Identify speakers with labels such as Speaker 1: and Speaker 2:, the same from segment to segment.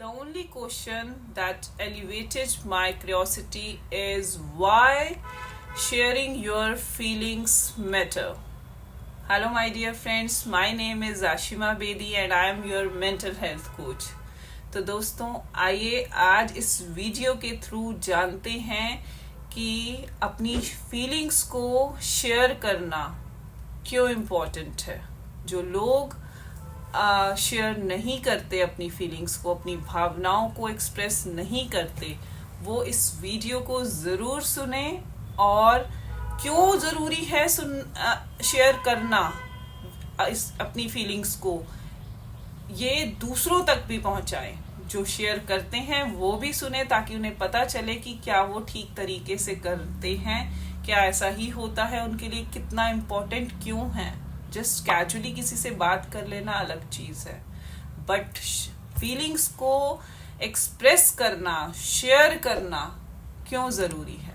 Speaker 1: The only question that elevated my curiosity is why sharing your feelings matter. Hello, my dear friends. My name is Ashima Bedi and I am your mental health coach. तो दोस्तों आइए आज इस video के through जानते हैं कि अपनी फीलिंग्स को शेयर करना क्यों इम्पोर्टेंट है। जो लोग शेयर नहीं करते अपनी फीलिंग्स को, अपनी भावनाओं को एक्सप्रेस नहीं करते, वो इस वीडियो को ज़रूर सुने और क्यों ज़रूरी है शेयर करना इस अपनी फीलिंग्स को, ये दूसरों तक भी पहुंचाएं। जो शेयर करते हैं वो भी सुने ताकि उन्हें पता चले कि क्या वो ठीक तरीके से करते हैं, क्या ऐसा ही होता है उनके लिए, कितना इम्पोर्टेंट क्यों है। जस्ट कैजुअली किसी से बात कर लेना अलग चीज़ है, बट फीलिंग्स को एक्सप्रेस करना, शेयर करना क्यों ज़रूरी है।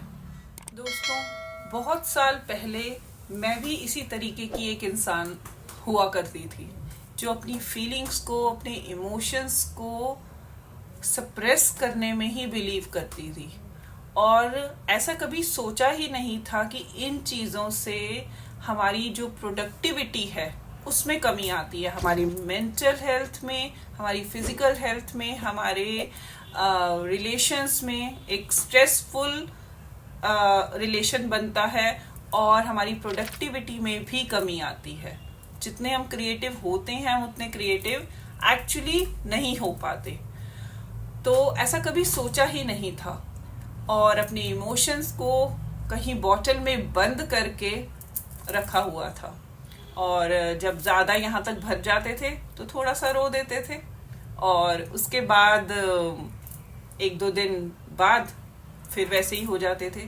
Speaker 1: दोस्तों बहुत साल पहले मैं भी इसी तरीके की एक इंसान हुआ करती थी जो अपनी फीलिंग्स को, अपने इमोशंस को सप्रेस करने में ही बिलीव करती थी और ऐसा कभी सोचा ही नहीं था कि इन चीज़ों से हमारी जो प्रोडक्टिविटी है उसमें कमी आती है, हमारी मेंटल हेल्थ में, हमारी फिजिकल हेल्थ में, हमारे रिलेशंस में एक स्ट्रेसफुल रिलेशन बनता है और हमारी प्रोडक्टिविटी में भी कमी आती है। जितने हम क्रिएटिव होते हैं हम उतने क्रिएटिव एक्चुअली नहीं हो पाते। तो ऐसा कभी सोचा ही नहीं था और अपने इमोशंस को कहीं बॉटल में बंद करके रखा हुआ था और जब ज़्यादा यहाँ तक भर जाते थे तो थोड़ा सा रो देते थे और उसके बाद एक दो दिन बाद फिर वैसे ही हो जाते थे।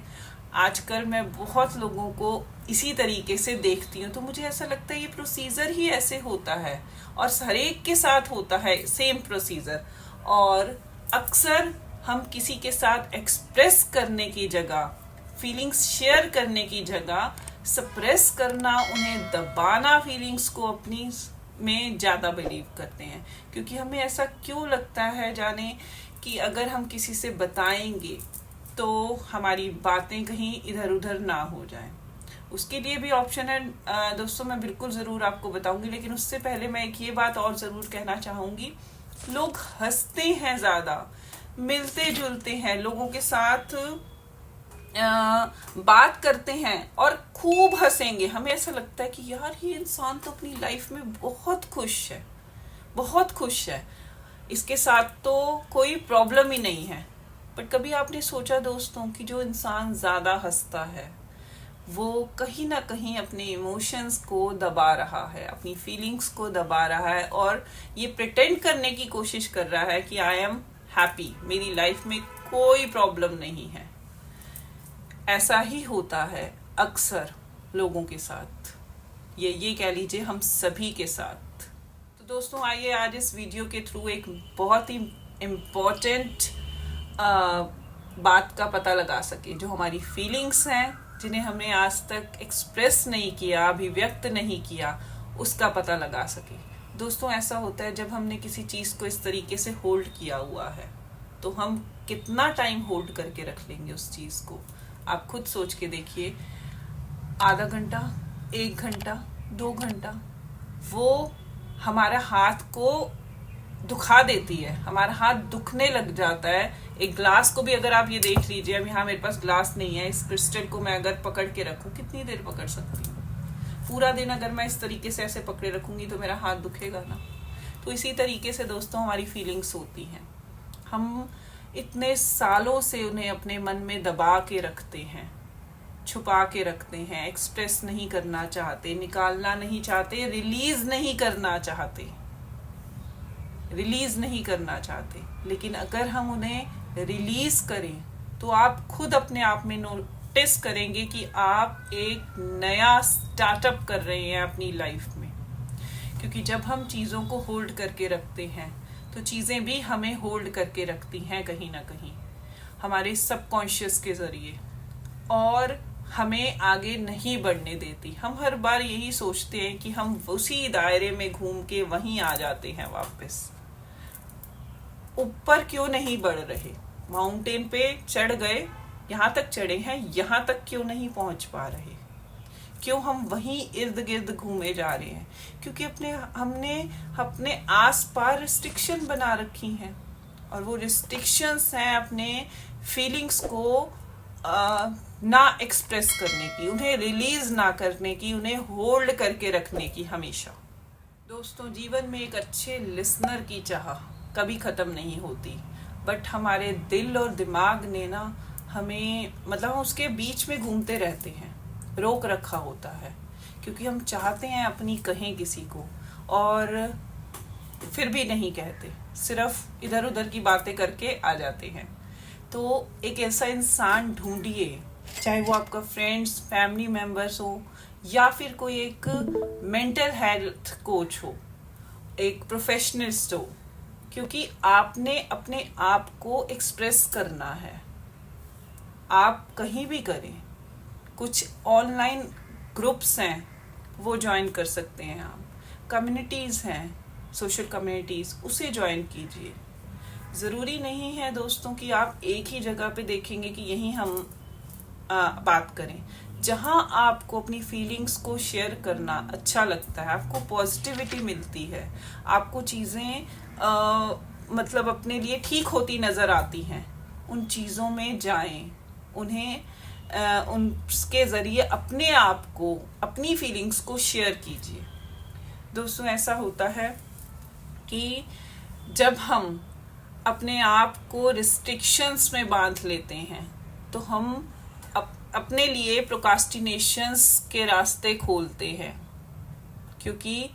Speaker 1: आजकल मैं बहुत लोगों को इसी तरीके से देखती हूँ तो मुझे ऐसा लगता है ये प्रोसीजर ही ऐसे होता है और हर एक के साथ होता है सेम प्रोसीजर। और अक्सर हम किसी के साथ एक्सप्रेस करने की जगह, फीलिंग्स शेयर करने की जगह सप्रेस करना, उन्हें दबाना, फीलिंग्स को अपनी में ज़्यादा बिलीव करते हैं। क्योंकि हमें ऐसा क्यों लगता है जाने कि अगर हम किसी से बताएंगे तो हमारी बातें कहीं इधर उधर ना हो जाएं। उसके लिए भी ऑप्शन है दोस्तों, मैं बिल्कुल ज़रूर आपको बताऊंगी। लेकिन उससे पहले मैं एक ये बात और ज़रूर कहना चाहूँगी, लोग हंसते हैं, ज़्यादा मिलते जुलते हैं, लोगों के साथ बात करते हैं और खूब हंसेंगे। हमें ऐसा लगता है कि यार ये इंसान तो अपनी लाइफ में बहुत खुश है, बहुत खुश है, इसके साथ तो कोई प्रॉब्लम ही नहीं है। बट कभी आपने सोचा दोस्तों कि जो इंसान ज़्यादा हंसता है वो कहीं ना कहीं अपने इमोशंस को दबा रहा है, अपनी फीलिंग्स को दबा रहा है और ये प्रिटेंड करने की कोशिश कर रहा है कि आई एम हैप्पी, मेरी लाइफ में कोई प्रॉब्लम नहीं है। ऐसा ही होता है अक्सर लोगों के साथ, ये कह लीजिए हम सभी के साथ। तो दोस्तों आइए आज इस वीडियो के थ्रू एक बहुत ही इम्पोर्टेंट बात का पता लगा सके। जो हमारी फीलिंग्स हैं, जिन्हें हमने आज तक एक्सप्रेस नहीं किया, अभिव्यक्त नहीं किया, उसका पता लगा सके। दोस्तों ऐसा होता है जब हमने किसी चीज़ को इस तरीके से होल्ड किया हुआ है तो हम कितना टाइम होल्ड करके रख लेंगे उस चीज़ को। आप खुद सोच के देखिए, आधा घंटा, 1 घंटा, 2 घंटा, वो हमारा हाथ को दुखा देती है, हमारा हाथ दुखने लग जाता है। एक ग्लास को भी अगर आप ये देख लीजिए, अभी हाँ मेरे पास ग्लास नहीं है, इस क्रिस्टल को मैं अगर पकड़ के रखूँ कितनी देर पकड़ सकती हूँ? पूरा दिन अगर मैं इस तरीके से ऐसे पकड़े रखूँगी तो मेरा हाथ दुखेगा ना। तो इसी तरीके से दोस्तों हमारी फीलिंग्स होती हैं, हम इतने सालों से उन्हें अपने मन में दबा के रखते हैं, छुपा के रखते हैं, एक्सप्रेस नहीं करना चाहते, निकालना नहीं चाहते, रिलीज नहीं करना चाहते। लेकिन अगर हम उन्हें रिलीज करें तो आप खुद अपने आप में नोटिस करेंगे कि आप एक नया स्टार्टअप कर रहे हैं अपनी लाइफ में। क्योंकि जब हम चीज़ों को होल्ड करके रखते हैं तो चीज़ें भी हमें होल्ड करके रखती हैं कहीं ना कहीं हमारे सबकॉन्शियस के ज़रिए और हमें आगे नहीं बढ़ने देती। हम हर बार यही सोचते हैं कि हम उसी दायरे में घूम के वहीं आ जाते हैं वापस। ऊपर क्यों नहीं बढ़ रहे? माउंटेन पे चढ़ गए, यहाँ तक चढ़े हैं, यहाँ तक क्यों नहीं पहुंच पा रहे? क्यों हम वहीं इर्द गिर्द घूमे जा रहे हैं? क्योंकि हमने अपने आस पास रिस्ट्रिक्शन बना रखी हैं, और वो रिस्ट्रिक्शंस हैं अपने फीलिंग्स को ना एक्सप्रेस करने की, उन्हें रिलीज ना करने की, उन्हें होल्ड करके रखने की हमेशा। दोस्तों, जीवन में एक अच्छे लिसनर की चाह कभी ख़त्म नहीं होती, बट हमारे दिल और दिमाग ने ना हमें हम उसके बीच में घूमते रहते हैं, रोक रखा होता है, क्योंकि हम चाहते हैं अपनी कहें किसी को, और फिर भी नहीं कहते, सिर्फ इधर उधर की बातें करके आ जाते हैं। तो एक ऐसा इंसान ढूंढिए, चाहे वो आपका फ्रेंड्स, फैमिली मेम्बर्स हो, या फिर कोई एक मेंटल हेल्थ कोच हो, एक प्रोफेशनलिस्ट हो, क्योंकि आपने अपने आप को एक्सप्रेस करना है। आप कहीं भी करें, कुछ ऑनलाइन ग्रुप्स हैं वो ज्वाइन कर सकते हैं आप, कम्युनिटीज़ हैं, सोशल कम्युनिटीज़, उसे ज्वाइन कीजिए। ज़रूरी नहीं है दोस्तों कि आप एक ही जगह पे देखेंगे कि यहीं हम बात करें। जहां आपको अपनी फीलिंग्स को शेयर करना अच्छा लगता है, आपको पॉजिटिविटी मिलती है, आपको चीज़ें अपने लिए ठीक होती नज़र आती हैं, उन चीज़ों में जाएं, उन्हें उनके ज़रिए अपने आप को, अपनी फीलिंग्स को शेयर कीजिए। दोस्तों, ऐसा होता है कि जब हम अपने आप को रिस्ट्रिक्शंस में बांध लेते हैं, तो हम अपने लिए प्रोक्रास्टिनेशंस के रास्ते खोलते हैं, क्योंकि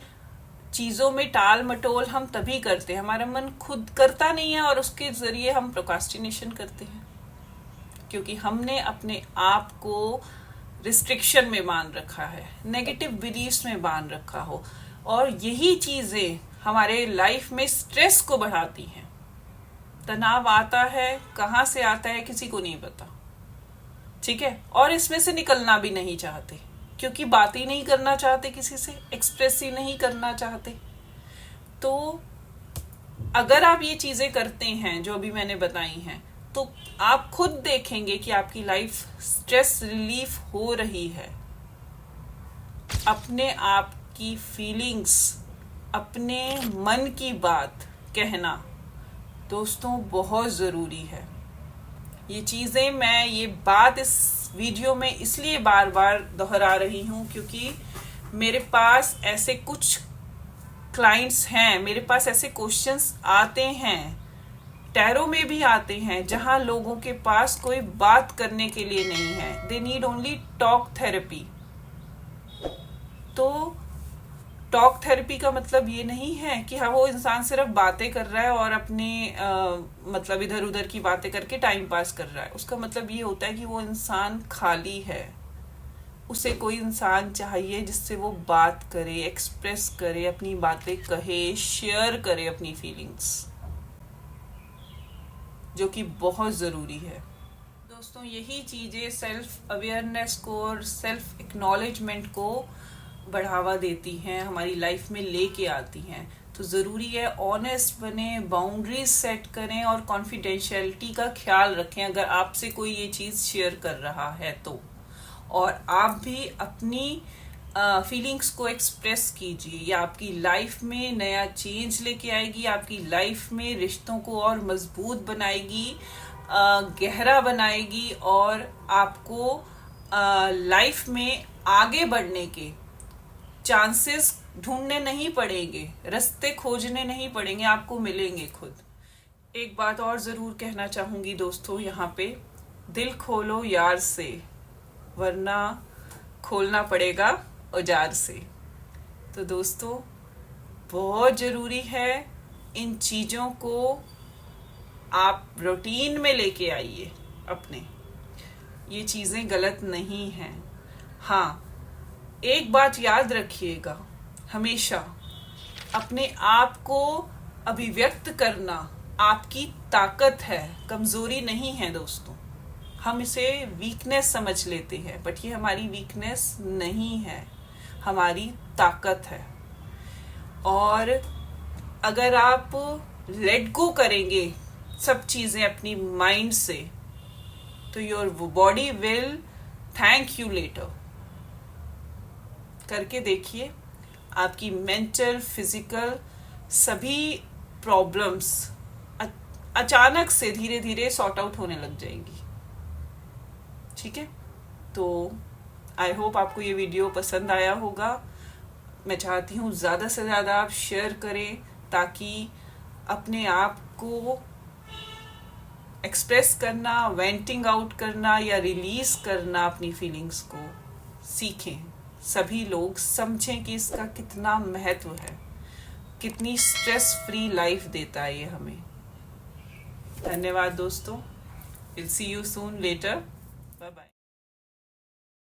Speaker 1: चीज़ों में टाल मटोल हम तभी करते हैं, हमारा मन खुद करता नहीं है, और उसके ज़रिए हम प्रोक्रास्टिनेशन करते हैं, क्योंकि हमने अपने आप को रिस्ट्रिक्शन में बांध रखा है, नेगेटिव बिलीफ्स में बांध रखा हो, और यही चीज़ें हमारे लाइफ में स्ट्रेस को बढ़ाती हैं। तनाव आता है, कहाँ से आता है किसी को नहीं पता, ठीक है, और इसमें से निकलना भी नहीं चाहते, क्योंकि बात ही नहीं करना चाहते, किसी से एक्सप्रेस ही नहीं करना चाहते। तो अगर आप ये चीज़ें करते हैं जो अभी मैंने बताई हैं, तो आप खुद देखेंगे कि आपकी लाइफ स्ट्रेस रिलीफ हो रही है। अपने आप की फीलिंग्स, अपने मन की बात कहना दोस्तों बहुत ज़रूरी है। ये चीज़ें, मैं ये बात इस वीडियो में इसलिए बार बार दोहरा रही हूँ, क्योंकि मेरे पास ऐसे कुछ क्लाइंट्स हैं, मेरे पास ऐसे क्वेश्चंस आते हैं, टैरो में भी आते हैं, जहाँ लोगों के पास कोई बात करने के लिए नहीं है, they need only talk therapy. तो टॉक थेरेपी का मतलब ये नहीं है कि हाँ वो इंसान सिर्फ बातें कर रहा है और अपने इधर उधर की बातें करके टाइम पास कर रहा है। उसका मतलब ये होता है कि वो इंसान खाली है, उसे कोई इंसान चाहिए जिससे वो बात करे, एक्सप्रेस करे, अपनी बातें कहे, शेयर करे अपनी फीलिंग्स, जो कि बहुत ज़रूरी है। दोस्तों, यही चीज़ें सेल्फ अवेयरनेस को और सेल्फ एक्नॉलेजमेंट को बढ़ावा देती हैं, हमारी लाइफ में लेके आती हैं। तो ज़रूरी है ऑनेस्ट बने, बाउंड्रीज सेट करें और कॉन्फिडेंशियलिटी का ख्याल रखें अगर आपसे कोई ये चीज़ शेयर कर रहा है तो। और आप भी अपनी फीलिंग्स को एक्सप्रेस कीजिए, ये आपकी लाइफ में नया चेंज लेके आएगी, आपकी लाइफ में रिश्तों को और मजबूत बनाएगी, गहरा बनाएगी, और आपको लाइफ में आगे बढ़ने के चांसेस ढूंढने नहीं पड़ेंगे, रास्ते खोजने नहीं पड़ेंगे, आपको मिलेंगे खुद। एक बात और ज़रूर कहना चाहूँगी दोस्तों, यहाँ पे दिल खोलो यार से, वरना खोलना पड़ेगा औजार से। तो दोस्तों, बहुत ज़रूरी है इन चीज़ों को आप रूटीन में लेके आइए अपने, ये चीज़ें गलत नहीं हैं। हाँ, एक बात याद रखिएगा, हमेशा अपने आप को अभिव्यक्त करना आपकी ताकत है, कमज़ोरी नहीं है दोस्तों। हम इसे वीकनेस समझ लेते हैं, बट ये हमारी वीकनेस नहीं है, हमारी ताकत है। और अगर आप लेट गो करेंगे सब चीजें अपनी माइंड से, तो your body will thank you later. करके देखिए, आपकी मेंटल फिजिकल सभी प्रॉब्लम्स अचानक से धीरे धीरे सॉर्ट आउट होने लग जाएंगी। ठीक है, तो आई होप आपको ये वीडियो पसंद आया होगा। मैं चाहती हूँ ज़्यादा से ज़्यादा आप शेयर करें, ताकि अपने आप को एक्सप्रेस करना, वेंटिंग आउट करना या रिलीज करना अपनी फीलिंग्स को सीखें। सभी लोग समझें कि इसका कितना महत्व है, कितनी स्ट्रेस फ्री लाइफ देता है ये हमें। धन्यवाद दोस्तों, will see you soon later, bye bye.